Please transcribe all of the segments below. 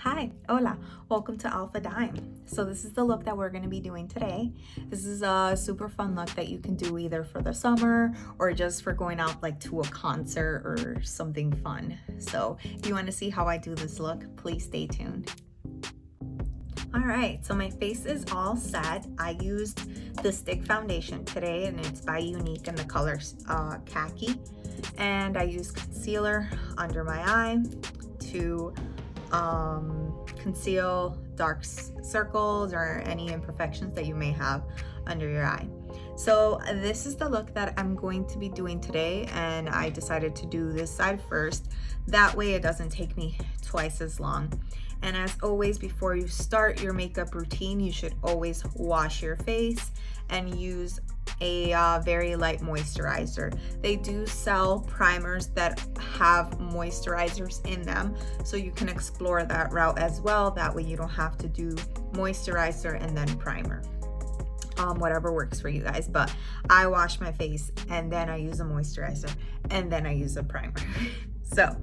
Hi, hola, welcome to Alfa Dime. So this is the look that we're going to be doing today. This is a super fun look that you can do either for the summer or just for going out like to a concert or something fun. So if you want to see how I do this look, please stay tuned. All right, so my face is all set. I used the stick foundation today and it's by Younique and the color khaki. And I used concealer under my eye to conceal dark circles or any imperfections that you may have under your eye. So this is the look that I'm going to be doing today, and I decided to do this side first. That way it doesn't take me twice as long. And as always, before you start your makeup routine, you should always wash your face and use a very light moisturizer. They do sell primers that have moisturizers in them, so you can explore that route as well. That way you don't have to do moisturizer and then primer. Whatever works for you guys, but I wash my face and then I use a moisturizer and then I use a primer. So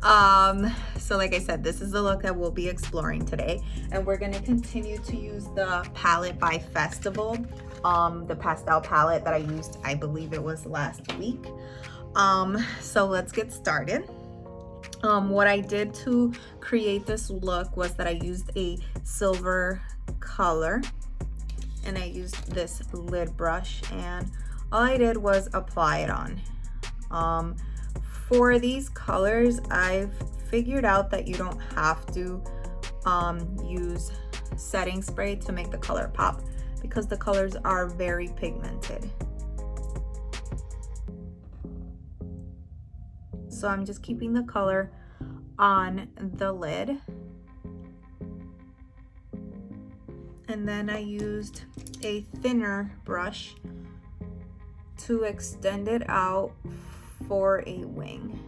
like I said, this is the look that we'll be exploring today, and we're going to continue to use the palette by Festival, the pastel palette that I used, I believe it was last week. So let's get started. What I did to create this look was that I used a silver color and I used this lid brush, and all I did was apply it on. For these colors, I've figured out that you don't have to use setting spray to make the color pop, because the colors are very pigmented. So I'm just keeping the color on the lid. And then I used a thinner brush to extend it out for a wing.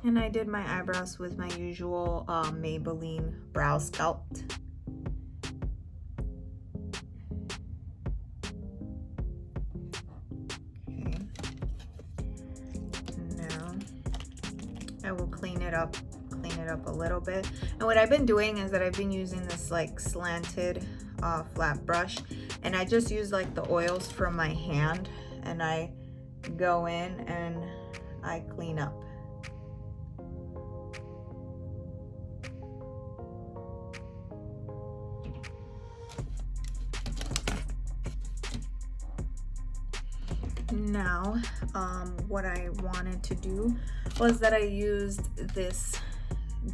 And I did my eyebrows with my usual Maybelline brow sculpt. Okay. Now I will clean it up a little bit. And what I've been doing is that I've been using this like slanted flat brush, and I just use like the oils from my hand and I go in and I clean up. Now what I wanted to do was that I used this,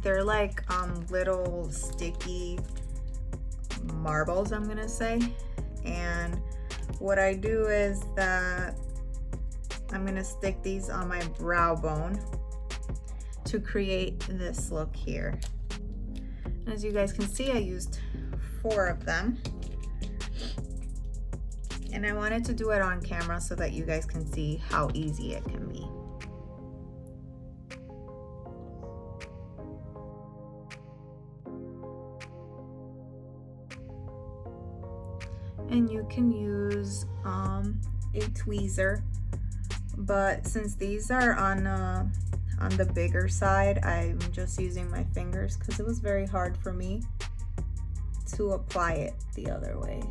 they're like little sticky marbles, I'm gonna say, and what I do is that I'm gonna stick these on my brow bone to create this look here. As you guys can see, I used 4 of them. And I wanted to do it on camera so that you guys can see how easy it can be. And you can use a tweezer, but since these are on the bigger side, I'm just using my fingers because it was very hard for me to apply it the other way.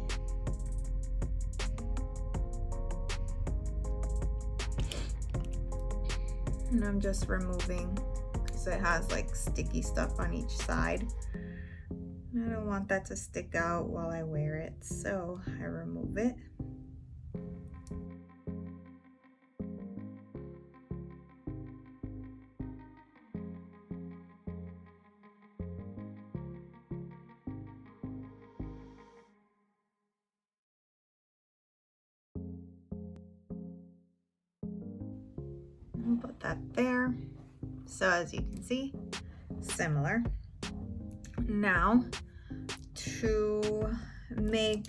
And I'm just removing because it has like sticky stuff on each side. I don't want that to stick out while I wear it, so I remove it. I'll put that there. So as you can see, similar. Now to make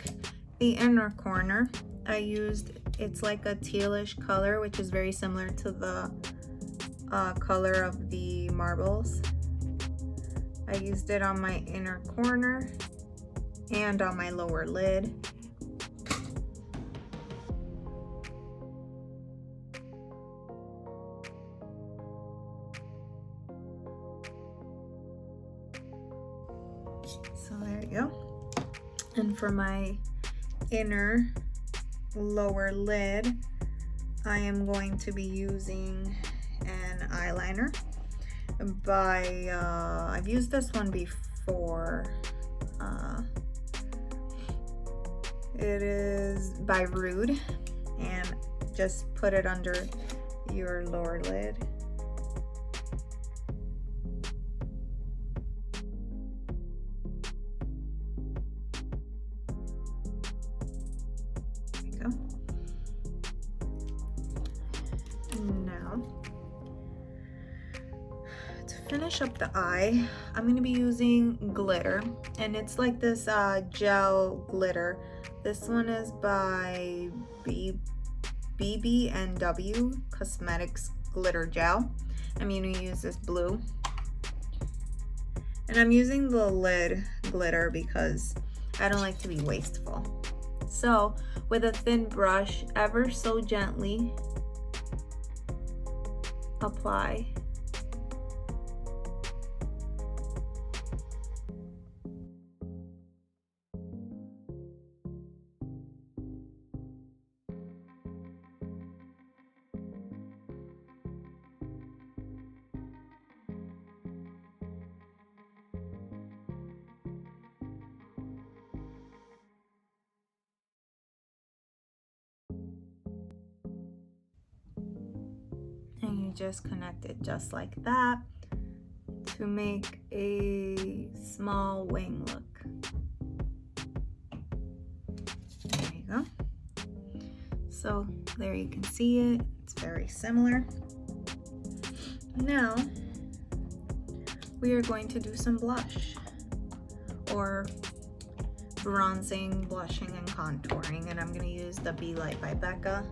the inner corner, I used, it's like a tealish color, which is very similar to the color of the marbles. I used it on my inner corner and on my lower lid. So there you go. And for my inner lower lid, I am going to be using an eyeliner by, I've used this one before. It is by Rude, and just put it under your lower lid. There you go. Now, to finish up the eye, I'm going to be using glitter, and it's like this gel glitter. This one is by BB&W Cosmetics Glitter Gel. I'm going to use this blue. And I'm using the lid glitter because I don't like to be wasteful. So with a thin brush, ever so gently apply. And you just connect it just like that to make a small wing look. There you go. So there you can see it. It's very similar. Now we are going to do some blush, or bronzing, blushing, and contouring, and I'm going to use the Be Light by Becca.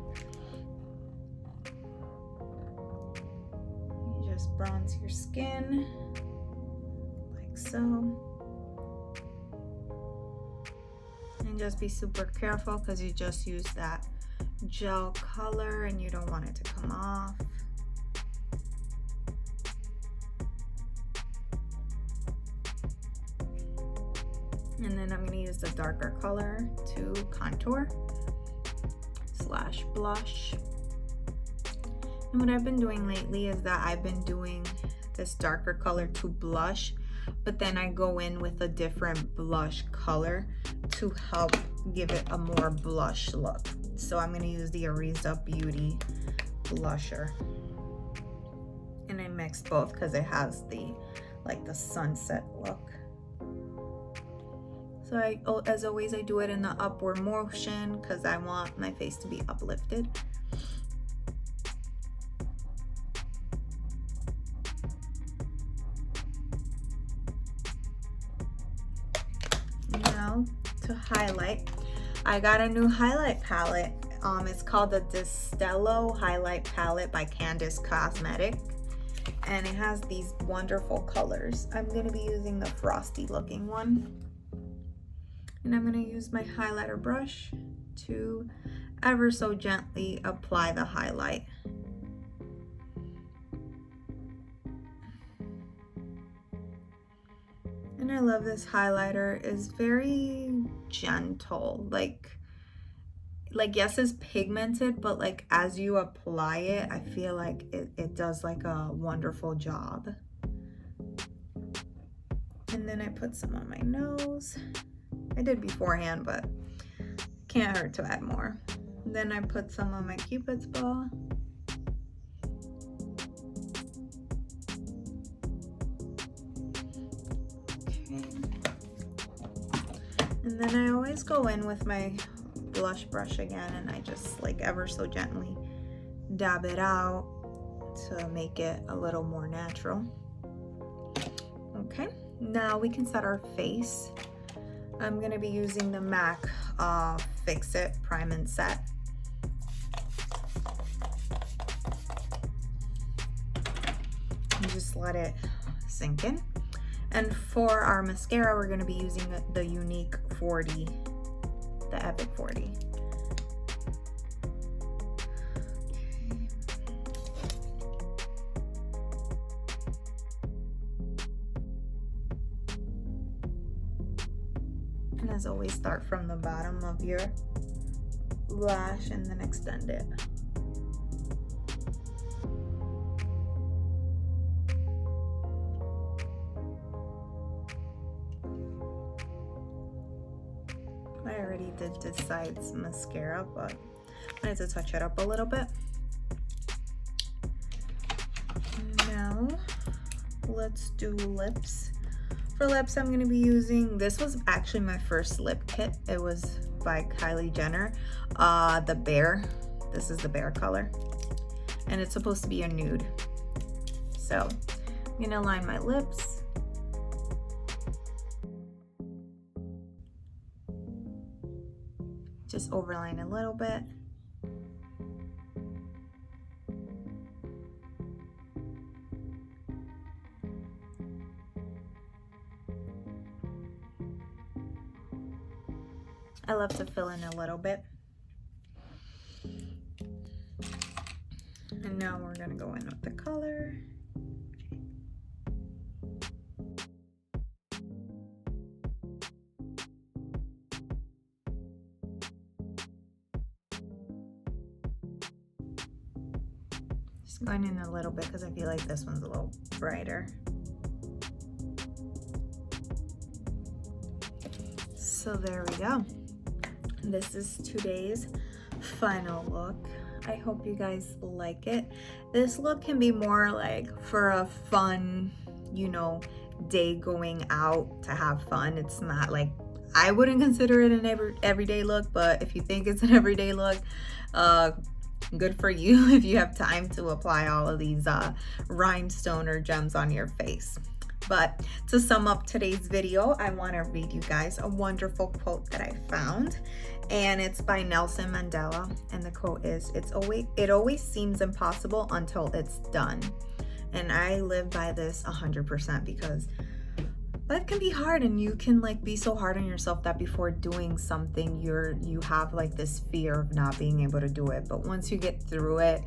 You just bronze your skin like so, and just be super careful because you just use that gel color and you don't want it to come off. And then I'm going to use the darker color to contour / blush. And what I've been doing lately is that I've been doing this darker color to blush, but then I go in with a different blush color to help give it a more blush look. So I'm going to use the Ariza Beauty blusher. And I mixed both because it has the sunset look. So as always, I do it in the upward motion because I want my face to be uplifted. Now to highlight, I got a new highlight palette. It's called the Destello Highlight Palette by Candice Cosmetic, and it has these wonderful colors. I'm going to be using the frosty looking one. And I'm going to use my highlighter brush to ever so gently apply the highlight. And I love this highlighter. It's very gentle. Like yes, it's pigmented, but like as you apply it, I feel like it does like a wonderful job. And then I put some on my nose. I did beforehand, but can't hurt to add more. And then I put some on my Cupid's bow. Okay. And then I always go in with my blush brush again, and I just like ever so gently dab it out to make it a little more natural. Okay, now we can set our face. I'm going to be using the MAC Fix It Prime and Set. And just let it sink in. And for our mascara, we're going to be using the Younique 40, the Epic 40. And as always, start from the bottom of your lash and then extend it. I already did this side's mascara, but I wanted to touch it up a little bit. Now, let's do lips. For lips, I'm gonna be using, this was actually my first lip kit. It was by Kylie Jenner, the Bear. This is the Bear color. And it's supposed to be a nude. So, I'm gonna line my lips. Just overline a little bit. I love to fill in a little bit. And now we're gonna go in with the color. Just going in a little bit because I feel like this one's a little brighter. So there we go. This is today's final look. I hope you guys like it. This look can be more like for a fun, you know, day going out to have fun. It's not like, I wouldn't consider it an everyday look, but if you think it's an everyday look, good for you if you have time to apply all of these rhinestone or gems on your face. But to sum up today's video, I want to read you guys a wonderful quote that I found, and it's by Nelson Mandela, and the quote is, it always seems impossible until it's done. And I live by this 100% because life can be hard, and you can like be so hard on yourself that before doing something you have like this fear of not being able to do it. But once you get through it,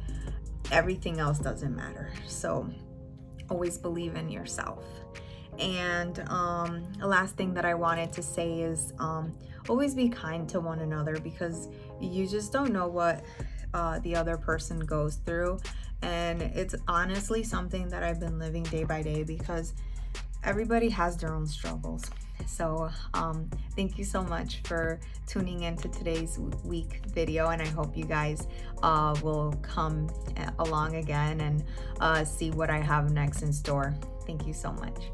everything else doesn't matter. So always believe in yourself. And the last thing that I wanted to say is always be kind to one another, because you just don't know what the other person goes through. And it's honestly something that I've been living day by day, because everybody has their own struggles. So thank you so much for tuning into today's week video, and I hope you guys will come along again and see what I have next in store. Thank you so much.